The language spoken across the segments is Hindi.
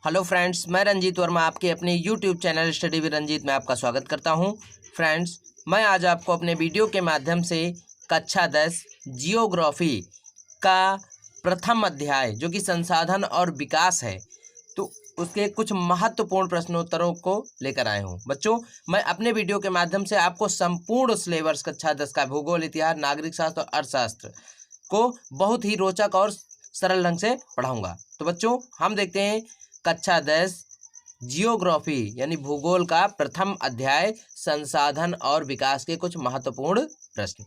हेलो फ्रेंड्स, मैं रंजीत वर्मा आपके अपने YouTube channel study with Ranjeet में आपका स्वागत करता हूं। फ्रेंड्स, मैं आज आपको अपने वीडियो के माध्यम से कक्षा 10 जियोग्राफी का प्रथम अध्याय जो कि संसाधन और विकास है, तो उसके कुछ महत्वपूर्ण प्रश्नोत्तरों को लेकर आए हूं। बच्चों, मैं अपने वीडियो के माध्यम से आपको संपूर्ण सिलेबस कक्षा 10 का भूगोल, इतिहास, नागरिक शास्त्र और अर्थशास्त्र को बहुत ही रोचक और सरल ढंग से पढ़ाऊंगा। तो बच्चों, हम देखते हैं कक्षा 10 जियोग्राफी यानी भूगोल का प्रथम अध्याय संसाधन और विकास के कुछ महत्वपूर्ण प्रश्न।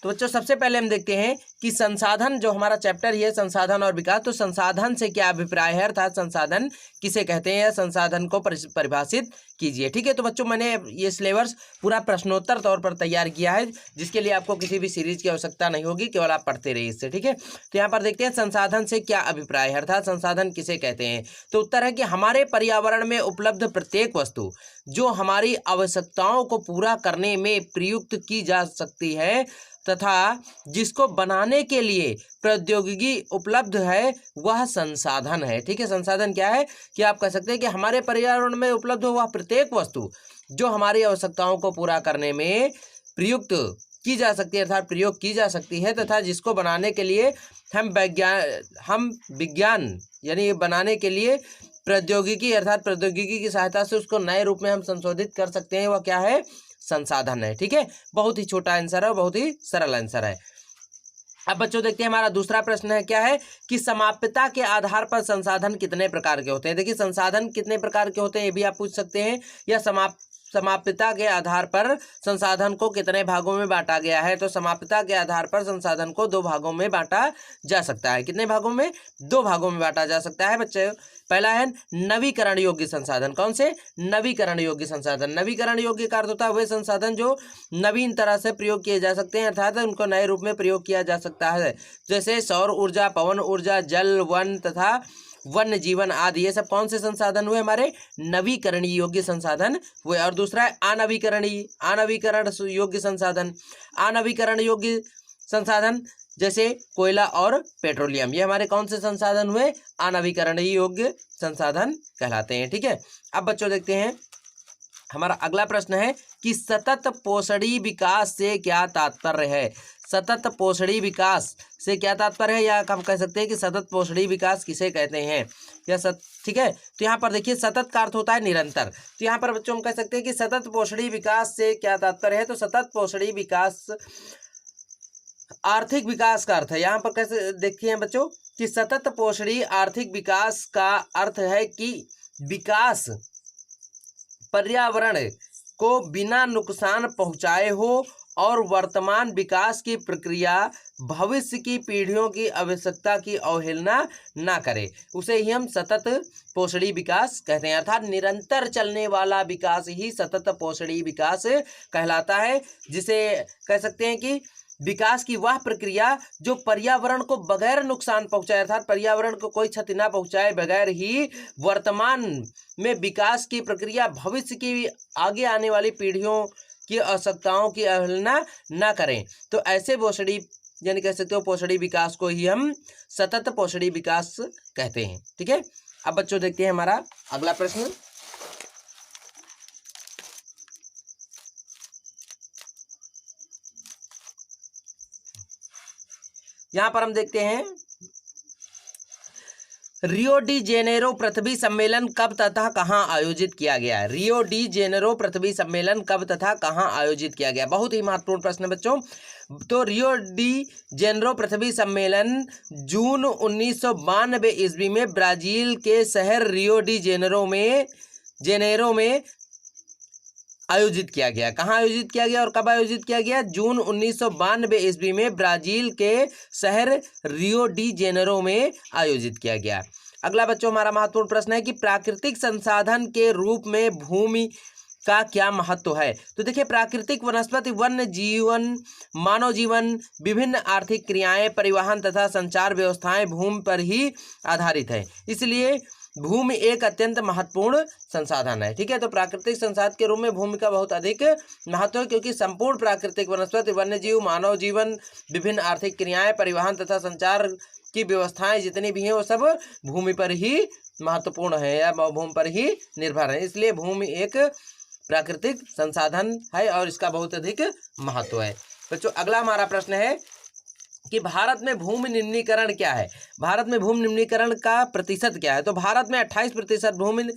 तो बच्चों, सबसे पहले हम देखते हैं कि संसाधन, जो हमारा चैप्टर ही है संसाधन और विकास, तो संसाधन से क्या अभिप्राय है, अर्थात संसाधन किसे कहते हैं, संसाधन को परिभाषित कीजिए। ठीक है, तो बच्चों, मैंने ये सिलेबस पूरा प्रश्नोत्तर तौर पर तैयार किया है, जिसके लिए आपको किसी भी सीरीज की आवश्यकता नहीं होगी, केवल आप पढ़ते रहिए इससे। ठीक है, तो यहाँ पर देखते हैं संसाधन से क्या अभिप्राय है, अर्थात संसाधन किसे कहते हैं। तो उत्तर है कि हमारे पर्यावरण में उपलब्ध प्रत्येक वस्तु जो हमारी आवश्यकताओं को पूरा करने में प्रयुक्त की जा सकती है तथा जिसको बनाने के लिए प्रौद्योगिकी उपलब्ध है, वह संसाधन है। ठीक है, संसाधन क्या है कि आप कह सकते हैं कि हमारे पर्यावरण में उपलब्ध हो वह प्रत्येक वस्तु जो हमारी आवश्यकताओं को पूरा करने में प्रयुक्त की जा सकती है, अर्थात प्रयोग की जा सकती है, तथा जिसको बनाने के लिए हम विज्ञान यानी बनाने के लिए प्रौद्योगिकी अर्थात प्रौद्योगिकी की सहायता से उसको नए रूप में हम संशोधित कर सकते हैं, वह क्या है, संसाधन है। ठीक है, बहुत ही छोटा आंसर है, बहुत ही सरल आंसर है। अब बच्चों देखते हैं हमारा दूसरा प्रश्न है, क्या है कि समाप्यता के आधार पर संसाधन कितने प्रकार के होते हैं। देखिए, संसाधन कितने प्रकार के होते हैं ये भी आप पूछ सकते हैं, या समाप्यता के आधार पर संसाधन को कितने भागों में बांटा गया है। तो समाप्यता के आधार पर संसाधन को दो भागों में बांटा जा सकता है। कितने भागों में? दो भागों में बांटा जा सकता है बच्चे। पहला है नवीकरण योग्य संसाधन। कौन से? नवीकरण योग्य संसाधन। नवीकरण योग्य का अर्थ होता है वे संसाधन जो नवीन तरह से प्रयोग किए जा सकते हैं, अर्थात उनको नए रूप में प्रयोग किया जा सकता है, जैसे सौर ऊर्जा, पवन ऊर्जा, जल, वन तथा वन्य जीवन आदि। ये सब कौन से संसाधन हुए? हमारे नवीकरणीय योग्य संसाधन हुए। और दूसरा है अनवीकरण योग्य संसाधन। अनवीकरण योग्य संसाधन जैसे कोयला और पेट्रोलियम, ये हमारे कौन से संसाधन हुए? अनवीकरणीय योग्य संसाधन कहलाते हैं। ठीक है, अब बच्चों देखते हैं हमारा अगला प्रश्न है कि सतत पोषणी विकास से क्या तात्पर्य है। सतत पोषणी विकास से क्या तात्पर्य है, या हम कह सकते हैं कि सतत पोषणी विकास किसे कहते हैं, या ठीक है, तो यहाँ पर देखिए सतत का अर्थ होता है निरंतर। तो यहाँ पर बच्चों हम कह सकते हैं कि सतत पोषणी विकास से क्या तात्पर्य है। तो सतत पोषणी विकास आर्थिक विकास का अर्थ है। यहाँ पर कैसे देखिए बच्चों कि सतत पोषणी आर्थिक विकास का अर्थ है कि विकास पर्यावरण को बिना नुकसान पहुंचाए हो और वर्तमान विकास की प्रक्रिया भविष्य की पीढ़ियों की आवश्यकता की अवहेलना ना करे, उसे ही हम सतत पोषणी विकास कहते हैं। अर्थात निरंतर चलने वाला विकास ही सतत पोषणी विकास कहलाता है, जिसे कह सकते हैं कि विकास की वह प्रक्रिया जो पर्यावरण को बगैर नुकसान पहुंचाए, अर्थात पर्यावरण को कोई क्षति ना पहुंचाए, बगैर ही वर्तमान में विकास की प्रक्रिया भविष्य की आगे आने वाली पीढ़ियों की आवश्यकताओं की अवहेलना ना करें। तो ऐसे पोषणी यानी कह सकते हो पोषणी विकास को ही हम सतत पोषणी विकास कहते हैं। ठीक है, अब बच्चों देखते हैं हमारा अगला प्रश्न। यहां पर हम देखते हैं रियो डी जेनेरो पृथ्वी सम्मेलन कब तथा कहां आयोजित किया गया। रियो डी जेनेरो पृथ्वी सम्मेलन कब तथा कहां आयोजित किया गया, बहुत ही महत्वपूर्ण प्रश्न है बच्चों। तो रियो डी जेनेरो पृथ्वी सम्मेलन जून 1992 ईस्वी में ब्राजील के शहर रियो डी जेनेरो में आयोजित किया गया। कहाँ आयोजित किया गया और कब आयोजित किया गया? जून 1992 ईस्वी में ब्राजील के शहर रियो डी जेनेरो में आयोजित किया गया। अगला बच्चों हमारा महत्वपूर्ण प्रश्न है कि प्राकृतिक संसाधन के रूप में भूमि का क्या महत्व है। तो देखिए, प्राकृतिक वनस्पति, वन्य जीवन, मानव जीवन, विभिन्न आर्थिक क्रियाएं, परिवहन तथा संचार व्यवस्थाएं भूमि पर ही आधारित है, इसलिए भूमि एक अत्यंत महत्वपूर्ण संसाधन है। ठीक है, तो प्राकृतिक संसाधन के रूप में भूमि का बहुत अधिक महत्व है, क्योंकि संपूर्ण प्राकृतिक वनस्पति, वन्य जीव, मानव जीवन, विभिन्न आर्थिक क्रियाएं, परिवहन तथा संचार की व्यवस्थाएं जितनी भी हैं वो सब भूमि पर ही महत्वपूर्ण है या भूमि पर ही निर्भर है। इसलिए भूमि एक प्राकृतिक संसाधन है और इसका बहुत अधिक महत्व है। बच्चों अगला हमारा प्रश्न है कि भारत में भूमि निम्नीकरण क्या है। भारत में भूमि निम्नीकरण का प्रतिशत क्या है। तो भारत में 28% भूमि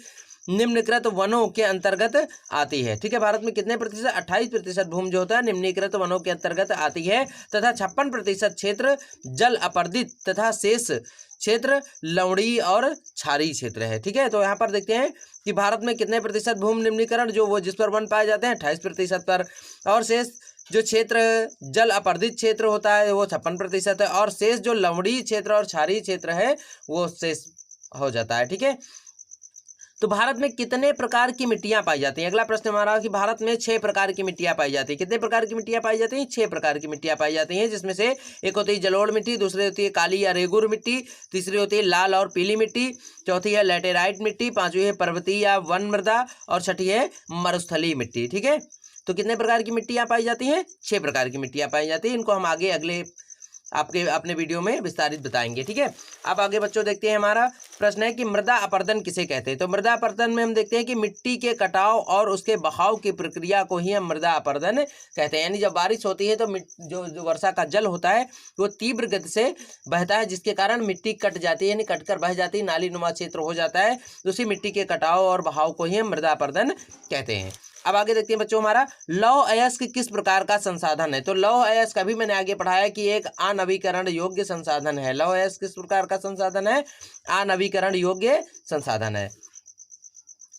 निम्नकृत वनों के अंतर्गत आती है। ठीक है, भारत में कितने प्रतिशत? 28% भूमि जो होता है निम्नीकृत वनों के अंतर्गत आती है तथा 56% क्षेत्र जल अपर्दित तथा शेष क्षेत्र लवणीय और क्षारीय क्षेत्र है। ठीक है, तो यहाँ पर देखते हैं कि भारत में कितने प्रतिशत भूमि निम्नीकरण जो वो जिस पर वन पाए जाते हैं 28% पर, और शेष जो क्षेत्र जल अपर्दित क्षेत्र होता है वो 56% है, और शेष जो लवणीय क्षेत्र और क्षारीय क्षेत्र है वो शेष हो जाता है। ठीक है, तो भारत में कितने प्रकार की मिट्टियां पाई जाती हैं। अगला प्रश्न हमारा कि भारत में 6 प्रकार की मिट्टियां पाई जाती हैं। कितने प्रकार की मिट्टियां पाई जाती हैं? 6 प्रकार की मिट्टियां पाई जाती हैं, जिसमें से एक होती है जलोढ़ मिट्टी, दूसरी होती है काली या रेगुर मिट्टी, तीसरी होती है लाल और पीली मिट्टी, चौथी है लैटेराइट मिट्टी, पांचवी है पर्वतीय या वन मृदा, और छठी है मरुस्थलीय मिट्टी। ठीक है, तो कितने प्रकार की मिट्टियां पाई जाती हैं? 6 प्रकार की मिट्टियां पाई जाती हैं। इनको हम आगे अगले अपने वीडियो में विस्तारित बताएंगे। ठीक है, अब आगे बच्चों देखते हैं हमारा प्रश्न है कि मृदा अपरदन किसे कहते हैं। तो मृदा अपरदन में हम देखते हैं कि मिट्टी के कटाव और उसके बहाव की प्रक्रिया को ही हम मृदा अपरदन कहते हैं। यानी जब बारिश होती है तो जो वर्षा का जल होता है वो तीव्र गति से बहता है, जिसके कारण मिट्टी कट जाती है, यानी कटकर बह जाती है, नाली नुमा क्षेत्र हो जाता है। उसी मिट्टी के कटाव और बहाव को ही हम मृदा अपरदन कहते हैं। अब आगे देखते हैं बच्चों हमारा लौह अयस्क किस प्रकार का संसाधन है। तो लौह अयस्क अभी मैंने आगे पढ़ाया कि एक अनवीकरण योग्य संसाधन है। लौह अयस्क किस प्रकार का संसाधन है? अनवीकरण योग्य संसाधन है।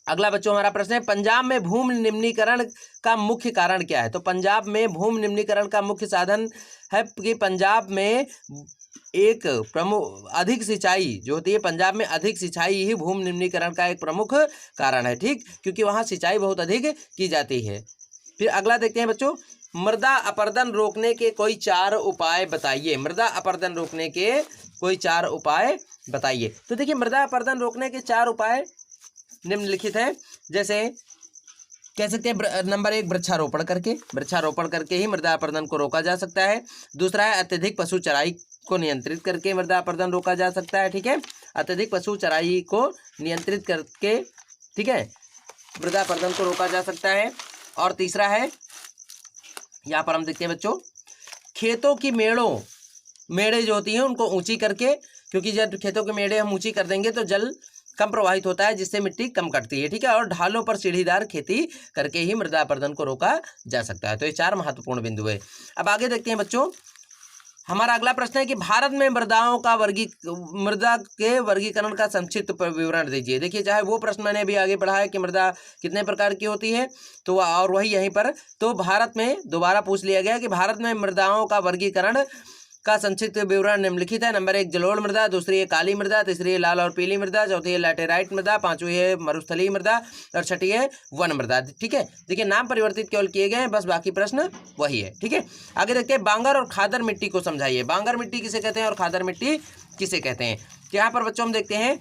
अगला बच्चों हमारा प्रश्न है पंजाब में भूमि निम्नीकरण का मुख्य कारण क्या है। तो पंजाब में भूमि निम्नीकरण का मुख्य साधन है कि पंजाब में एक प्रमुख अधिक सिंचाई जो होती है, पंजाब में अधिक सिंचाई ही भूमि निम्नीकरण का एक प्रमुख कारण है। ठीक, क्योंकि वहाँ सिंचाई बहुत अधिक की जाती है। फिर अगला देखते हैं बच्चों, मृदा अपरदन रोकने के कोई 4 उपाय बताइए। मृदा अपरदन रोकने के कोई 4 उपाय बताइए। तो देखिए मृदा अपरदन रोकने के 4 उपाय निम्नलिखित है। जैसे कह सकते हैं नंबर 1 वृक्षारोपण करके ही मृदा अपरदन को रोका जा सकता है। दूसरा है अत्यधिक पशु चराई को नियंत्रित करके मृदा अपरदन रोका जा सकता है। ठीक है, अत्यधिक पशु चराई को नियंत्रित करके, ठीक है, मृदा अपरदन को रोका जा सकता है। और तीसरा है, यहाँ पर हम देखते हैं बच्चों, खेतों की मेड़े जो होती हैं उनको ऊंची करके, क्योंकि जब खेतों के मेड़े हम ऊंची कर देंगे तो जल कम प्रवाहित होता है, जिससे मिट्टी कम कटती है। ठीक है, और ढालों पर सीढ़ीदार खेती करके ही मृदा अपरदन को रोका जा सकता है। तो ये 4 महत्वपूर्ण बिंदु है। अब आगे देखते हैं बच्चों, हमारा अगला प्रश्न है कि भारत में मृदा के वर्गीकरण का संक्षिप्त विवरण दीजिए। देखिए, चाहे वो प्रश्न मैंने अभी आगे पढ़ा है कि मृदा कितने प्रकार की होती है, तो और वही यहीं पर तो भारत में दोबारा पूछ लिया गया कि भारत में मृदाओं का वर्गीकरण का संक्षिप्त विवरण निम्नलिखित है। नंबर 1 जलोढ़ मृदा, दूसरी है काली मृदा, तीसरी है लाल और पीली मृदा, चौथी है लैटेराइट मृदा, पांचवी है मरुस्थलीय मृदा, और छठी है वन मृदा। ठीक है, देखिए नाम परिवर्तित केवल किए गए हैं, बस बाकी प्रश्न वही है। ठीक है, आगे देखते हैं बांगर और खादर मिट्टी को समझाइए। बांगर मिट्टी किसे कहते हैं और खादर मिट्टी किसे कहते हैं। तो यहाँ पर बच्चों हम देखते हैं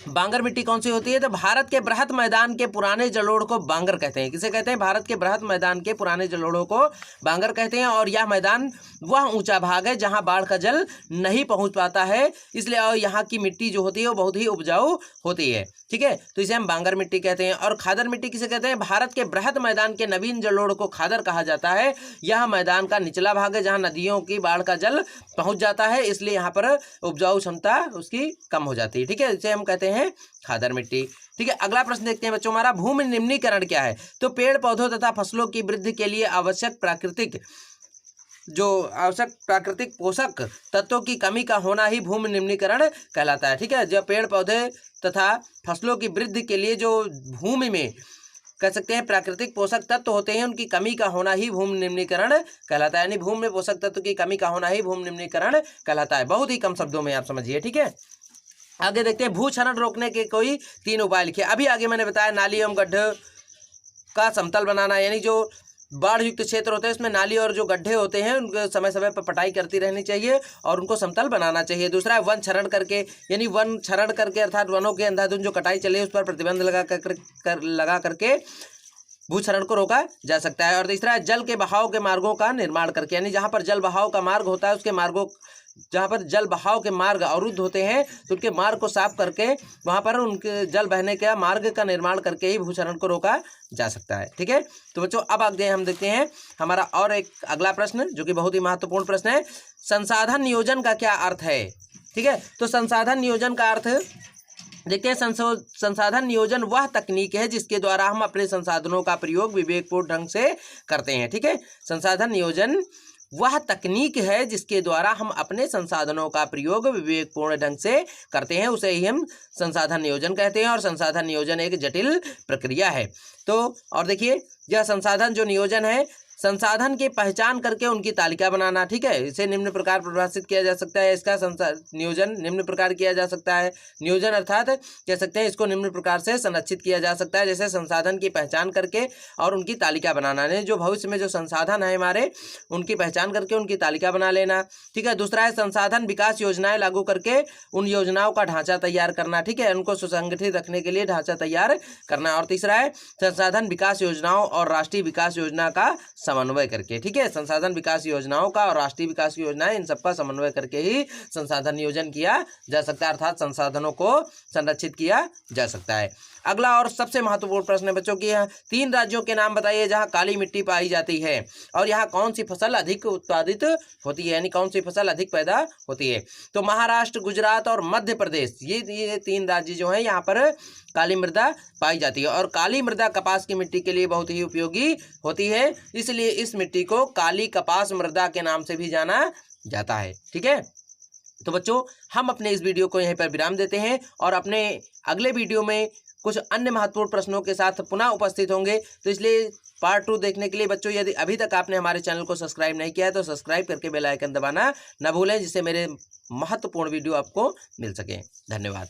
बांगर मिट्टी कौन सी होती है। तो भारत के बृहत मैदान के पुराने जलोढ़ को बांगर कहते हैं। किसे कहते हैं? भारत के बृहत मैदान के पुराने जलोढ़ों को बांगर कहते हैं। और यह मैदान वह ऊंचा भाग है जहां बाढ़ का जल नहीं पहुंच पाता है, इसलिए और यहाँ की मिट्टी जो होती है वो बहुत ही उपजाऊ होती है। ठीक है, तो इसे हम बांगर मिट्टी कहते हैं। और खादर मिट्टी किसे कहते हैं? भारत के बृहत मैदान के नवीन जलोढ़ को खादर कहा जाता है। यह मैदान का निचला भाग है जहाँ नदियों की बाढ़ का जल पहुंच जाता है, इसलिए यहाँ पर उपजाऊ क्षमता उसकी कम हो जाती है। ठीक है, इसे हम कहते हैं खादर मिट्टी। ठीक है, अगला प्रश्न देखते हैं बच्चों हमारा, भूमि निम्नीकरण क्या है। तो पेड़ पौधों तथा फसलों की वृद्धि के लिए आवश्यक प्राकृतिक पोषक तत्वों की कमी का होना ही भूमि निम्नीकरण कहलाता है। ठीक है, जब पेड़ पौधे तथा फसलों की वृद्धि के लिए जो भूमि में कह सकते हैं प्राकृतिक पोषक तत्व होते हैं, उनकी कमी का होना ही भूमि निम्नीकरण कहलाता है। यानी भूमि में पोषक तत्व की कमी का होना ही भूमि निम्नीकरण कहलाता है। बहुत ही कम शब्दों में आप समझिए। ठीक है, आगे देखते हैं भूक्षरण रोकने के कोई 3 उपाय लिखिए। अभी आगे मैंने बताया नाली एवं गड्ढे का समतल बनाना, यानी जो बाढ़ युक्त क्षेत्र होते हैं उसमें नाली और जो गड्ढे होते हैं उनको समय समय पर पटाई करती रहनी चाहिए और उनको समतल बनाना चाहिए। दूसरा है वन क्षरण करके, यानी वन क्षरण करके अर्थात वनों के अंधाधुंध जो कटाई चले उस पर प्रतिबंध लगा करके भूक्षरण को रोका जा सकता है। और तीसरा है जल के बहाव के मार्गों का निर्माण करके, यानी जहाँ पर जल बहाव का मार्ग होता है उसके मार्गों जहाँ पर जल बहाव के मार्ग अवरुद्ध होते हैं तो उनके मार्ग को साफ करके वहाँ पर उनके जल बहने का मार्ग का निर्माण करके ही भूक्षरण को रोका जा सकता है। ठीक है, तो बच्चों अब आगे हम देखते हैं हमारा और एक अगला प्रश्न जो कि बहुत ही महत्वपूर्ण प्रश्न है। संसाधन नियोजन का क्या अर्थ है? ठीक है, तो संसाधन नियोजन का अर्थ देखते हैं। संसाधन नियोजन वह तकनीक है जिसके द्वारा हम अपने संसाधनों का प्रयोग विवेकपूर्ण ढंग से करते हैं। ठीक है, संसाधन नियोजन वह तकनीक है जिसके द्वारा हम अपने संसाधनों का प्रयोग विवेकपूर्ण ढंग से करते हैं, उसे ही हम संसाधन नियोजन कहते हैं। और संसाधन नियोजन एक जटिल प्रक्रिया है। तो और देखिए, यह संसाधन जो नियोजन है, संसाधन की पहचान करके उनकी तालिका बनाना। ठीक है, इसे निम्न प्रकार परिभाषित किया जा सकता है। इसका नियोजन निम्न प्रकार किया जा सकता है। नियोजन अर्थात कह सकते हैं इसको निम्न प्रकार से संरक्षित किया जा सकता है, जैसे संसाधन की पहचान करके और उनकी तालिका बनाना है। जो भविष्य में जो संसाधन है हमारे, उनकी पहचान करके उनकी तालिका बना लेना। ठीक है, दूसरा है संसाधन विकास योजनाएं लागू करके उन योजनाओं का ढांचा तैयार करना। ठीक है, उनको सुसंगठित रखने के लिए ढांचा तैयार करना। और तीसरा है संसाधन विकास योजनाओं और राष्ट्रीय विकास योजना का समन्वय करके। ठीक है, संसाधन विकास योजनाओं का और राष्ट्रीय विकास योजनाएं, इन सबका समन्वय करके ही संसाधन नियोजन किया जा सकता है, अर्थात संसाधनों को संरक्षित किया जा सकता है। अगला और सबसे महत्वपूर्ण प्रश्न है बच्चों की, 3 राज्यों के नाम बताइए जहां काली मिट्टी पाई जाती है और यहाँ कौन सी फसल अधिक उत्पादित होती है, यानी कौन सी फसल अधिक पैदा होती है। तो महाराष्ट्र, गुजरात और मध्य प्रदेश, ये 3 राज्य जो हैं यहाँ पर काली मृदा पाई जाती है। और काली मृदा कपास की मिट्टी के लिए बहुत ही उपयोगी होती है, इसलिए इस मिट्टी को काली कपास मृदा के नाम से भी जाना जाता है। ठीक है, तो बच्चों हम अपने इस वीडियो को यहीं पर विराम देते हैं और अपने अगले वीडियो में कुछ अन्य महत्वपूर्ण प्रश्नों के साथ पुनः उपस्थित होंगे। तो इसलिए पार्ट 2 देखने के लिए बच्चों, यदि अभी तक आपने हमारे चैनल को सब्सक्राइब नहीं किया है तो सब्सक्राइब करके बेल आइकन दबाना न भूलें, जिससे मेरे महत्वपूर्ण वीडियो आपको मिल सके। धन्यवाद।